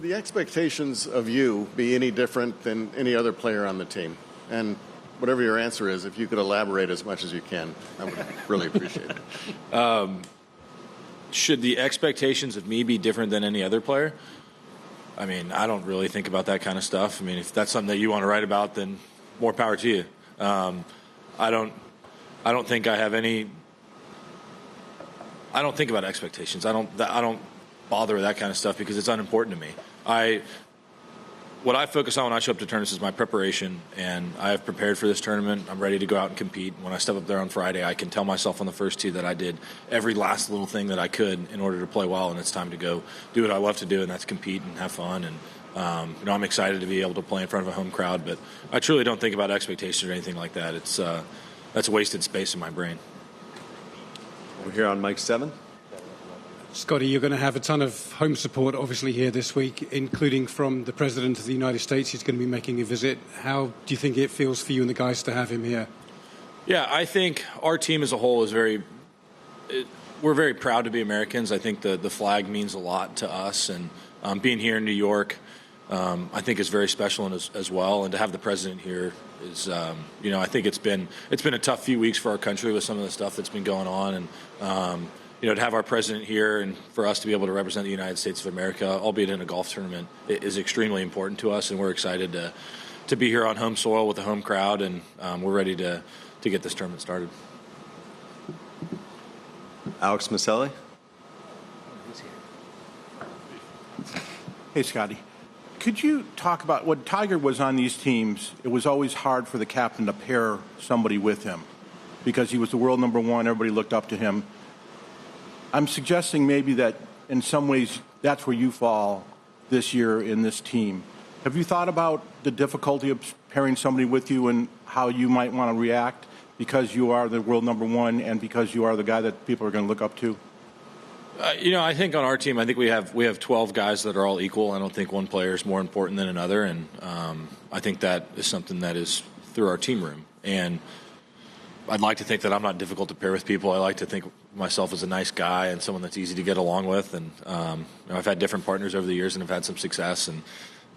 the expectations of you be any different than any other player on the team? And whatever your answer is, if you could elaborate as much as you can, I would really appreciate it. Should the expectations of me be different than any other player? I mean, I don't really think about that kind of stuff. I mean, if that's something that you want to write about, then more power to you. I don't think I have any. I don't think about expectations. I don't bother with that kind of stuff because it's unimportant to me. What I focus on when I show up to tournaments is my preparation, and I have prepared for this tournament. I'm ready to go out and compete. When I step up there on Friday, I can tell myself on the first tee that I did every last little thing that I could in order to play well, and it's time to go do what I love to do, and that's compete and have fun. And I'm excited to be able to play in front of a home crowd, but I truly don't think about expectations or anything like that. It's that's wasted space in my brain. We're here on mic 7. Scottie, you're going to have a ton of home support, obviously, here this week, including from the President of the United States. He's going to be making a visit. How do you think it feels for you and the guys to have him here? Yeah, I think our team as a whole is we're very proud to be Americans. I think the flag means a lot to us, and being here in New York, I think is very special as well. And to have the President here is, I think it's been a tough few weeks for our country with some of the stuff that's been going on, and to have our president here and for us to be able to represent the United States of America, albeit in a golf tournament, is extremely important to us, and we're excited to be here on home soil with a home crowd, and we're ready to get this tournament started. Alex Maselli. Hey, Scottie. Could you talk about when Tiger was on these teams, it was always hard for the captain to pair somebody with him because he was the world number one, everybody looked up to him. I'm suggesting maybe that in some ways that's where you fall this year in this team. Have you thought about the difficulty of pairing somebody with you and how you might want to react because you are the world number one and because you are the guy that people are going to look up to? I think on our team, I think we have 12 guys that are all equal. I don't think one player is more important than another, and I think that is something that is through our team room. And I'd like to think that I'm not difficult to pair with people. I like to think myself as a nice guy and someone that's easy to get along with. And I've had different partners over the years and have had some success. And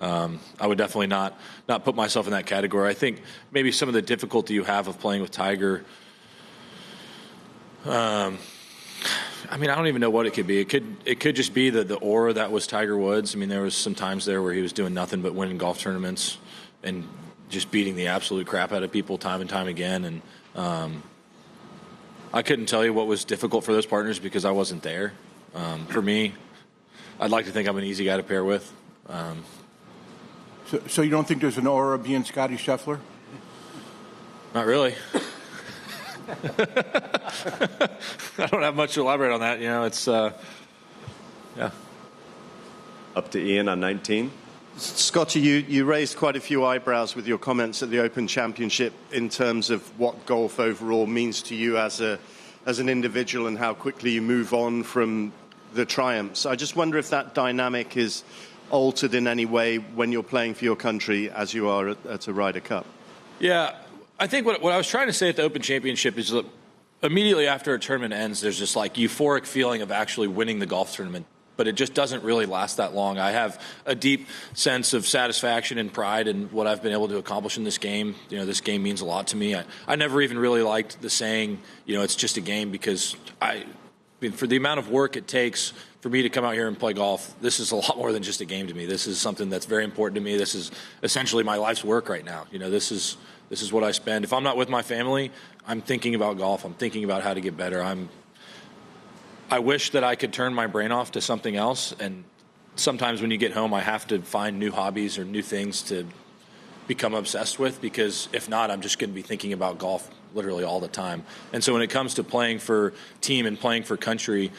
I would definitely not put myself in that category. I think maybe some of the difficulty you have of playing with Tiger. I don't even know what it could be. It could just be the aura that was Tiger Woods. I mean, there was some times there where he was doing nothing but winning golf tournaments and just beating the absolute crap out of people time and time again. And I couldn't tell you what was difficult for those partners because I wasn't there. For me, I'd like to think I'm an easy guy to pair with. So you don't think there's an aura being Scottie Scheffler? Not really. I don't have much to elaborate on that. It's yeah. Up to Ian on 19. Scottie, you raised quite a few eyebrows with your comments at the Open Championship in terms of what golf overall means to you as an individual and how quickly you move on from the triumphs. I just wonder if that dynamic is altered in any way when you're playing for your country as you are at a Ryder Cup. Yeah, I think what I was trying to say at the Open Championship is that immediately after a tournament ends, there's this euphoric feeling of actually winning the golf tournament. But it just doesn't really last that long. I have a deep sense of satisfaction and pride in what I've been able to accomplish in this game. This game means a lot to me. I never even really liked the saying, it's just a game, because for the amount of work it takes for me to come out here and play golf, this is a lot more than just a game to me. This is something that's very important to me. This is essentially my life's work right now. This is what I spend. If I'm not with my family, I'm thinking about golf. I'm thinking about how to get better. I wish that I could turn my brain off to something else, and sometimes when you get home I have to find new hobbies or new things to become obsessed with, because if not, I'm just going to be thinking about golf literally all the time. And so when it comes to playing for team and playing for country,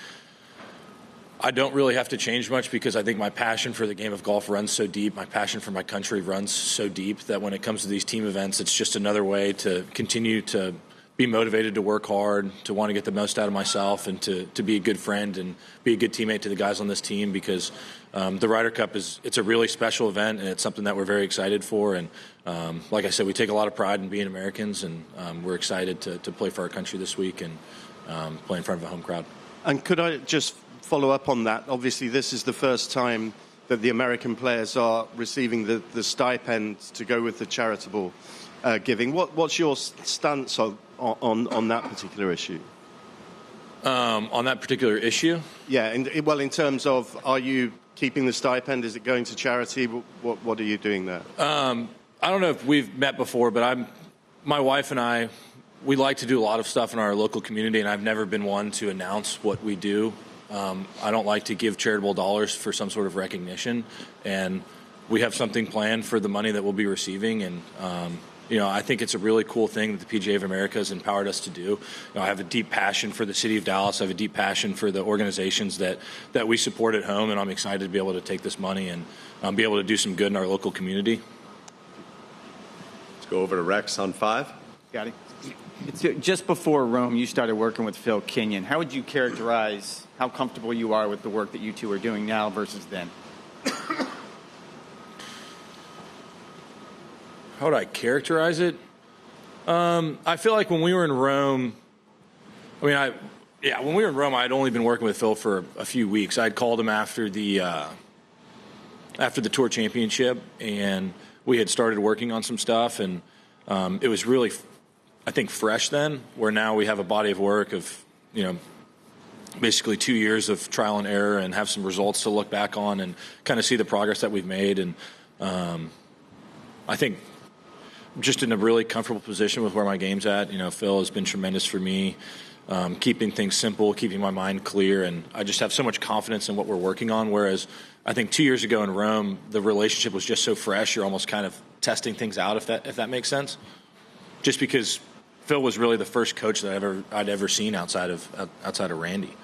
I don't really have to change much, because I think my passion for the game of golf runs so deep, my passion for my country runs so deep, that when it comes to these team events, it's just another way to continue to be motivated to work hard, to want to get the most out of myself, and to be a good friend and be a good teammate to the guys on this team, because the Ryder Cup it's a really special event, and it's something that we're very excited for. And like I said, we take a lot of pride in being Americans, and we're excited to play for our country this week and play in front of a home crowd. And could I just follow up on that? Obviously, this is the first time that the American players are receiving the stipend to go with the charitable giving. What's your stance on that particular issue? On that particular issue? Yeah, in terms of, are you keeping the stipend? Is it going to charity? What are you doing there? I don't know if we've met before, but my wife and I, we like to do a lot of stuff in our local community, and I've never been one to announce what we do. I don't like to give charitable dollars for some sort of recognition, and we have something planned for the money that we'll be receiving, and I think it's a really cool thing that the PGA of America has empowered us to do. I have a deep passion for the city of Dallas. I have a deep passion for the organizations that we support at home, and I'm excited to be able to take this money and be able to do some good in our local community. Let's go over to Rex on 5. Scottie? Just before Rome, you started working with Phil Kenyon. How would you characterize how comfortable you are with the work that you two are doing now versus then? How would I characterize it? I feel like when we were in Rome, when we were in Rome, I'd only been working with Phil for a few weeks. I'd called him after the Tour Championship, and we had started working on some stuff, and it was really, I think, fresh then, where now we have a body of work of, basically 2 years of trial and error and have some results to look back on and kind of see the progress that we've made. And I think just in a really comfortable position with where my game's at. Phil has been tremendous for me, keeping things simple, keeping my mind clear, and I just have so much confidence in what we're working on, whereas I think 2 years ago in Rome, the relationship was just so fresh, you're almost kind of testing things out, if that makes sense. Just because Phil was really the first coach that I'd ever seen outside of Randy.